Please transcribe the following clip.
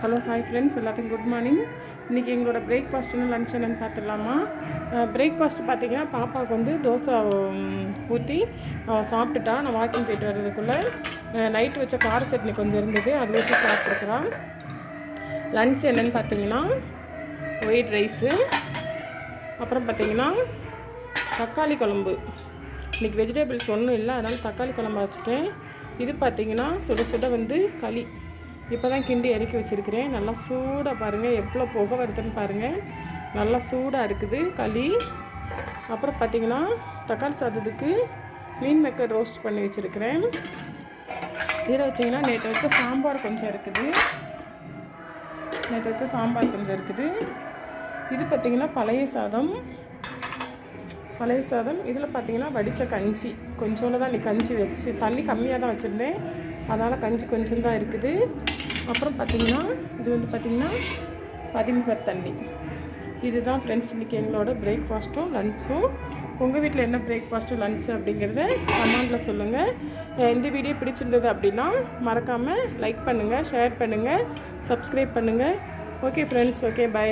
Hello hi friends, எல்லாத்துக்கும் good morning. இன்றைக்கி எங்களோட பிரேக்ஃபாஸ்ட்டுன்னு லன்ச் என்னென்னு பார்த்துடலாமா? பிரேக்ஃபாஸ்ட்டு பார்த்திங்கன்னா பாப்பாவுக்கு வந்து தோசை ஊற்றி சாப்பிட்டுட்டா. நான் வாக்கிங் போய்ட்டு வர்றதுக்குள்ளே நைட்டு வச்ச கார சட்னி கொஞ்சம் இருந்தது, அது ஊற்றி சாப்பிட்ருக்குறான். லன்ச் என்னென்னு பார்த்தீங்கன்னா ஒயிட் ரைஸு, அப்புறம் பார்த்திங்கன்னா தக்காளி குழம்பு. இன்றைக்கி வெஜிடபிள்ஸ் ஒன்றும் இல்லை, அதனால் தக்காளி குழம்பு வச்சுட்டேன். இது பார்த்திங்கன்னா சுட சுட வந்து களி. இப்போ தான் கிண்டி இறக்கி வச்சுருக்கிறேன். நல்லா சூடாக பாருங்கள், எவ்வளோ புகை வருதுன்னு பாருங்கள். நல்லா சூடாக இருக்குது களி. அப்புறம் பார்த்திங்கன்னா தக்காளி சாதத்துக்கு மீன் மேக்கர் ரோஸ்ட் பண்ணி வச்சுருக்கிறேன். இதில் வச்சிங்கன்னா நேற்று வச்ச சாம்பார் கொஞ்சம் இருக்குது. இது பார்த்திங்கன்னா பழைய சாதம். இதில் பார்த்திங்கன்னா வடித்த கஞ்சி கொஞ்சோண்டு தான். நீ கஞ்சி வச்சு தண்ணி கம்மியாக தான் வச்சுருந்தேன், அதனால் கஞ்சி கொஞ்சம் தான் இருக்குது. அப்புறம் பார்த்திங்கன்னா இது வந்து பார்த்திங்கன்னா பதிமுகத் தண்ணி. இதுதான் ஃப்ரெண்ட்ஸ் இன்றைக்கி எங்களோட பிரேக்ஃபாஸ்ட்டும் லன்ச்சும். உங்கள் வீட்டில் என்ன பிரேக்ஃபாஸ்ட்டும் லன்ச்சு அப்படிங்கிறத கமெண்டில் சொல்லுங்கள். இந்த வீடியோ பிடிச்சிருந்தது அப்படின்னா மறக்காமல் லைக் பண்ணுங்கள், ஷேர் பண்ணுங்கள், சப்ஸ்கிரைப் பண்ணுங்கள். Okay friends, okay, by.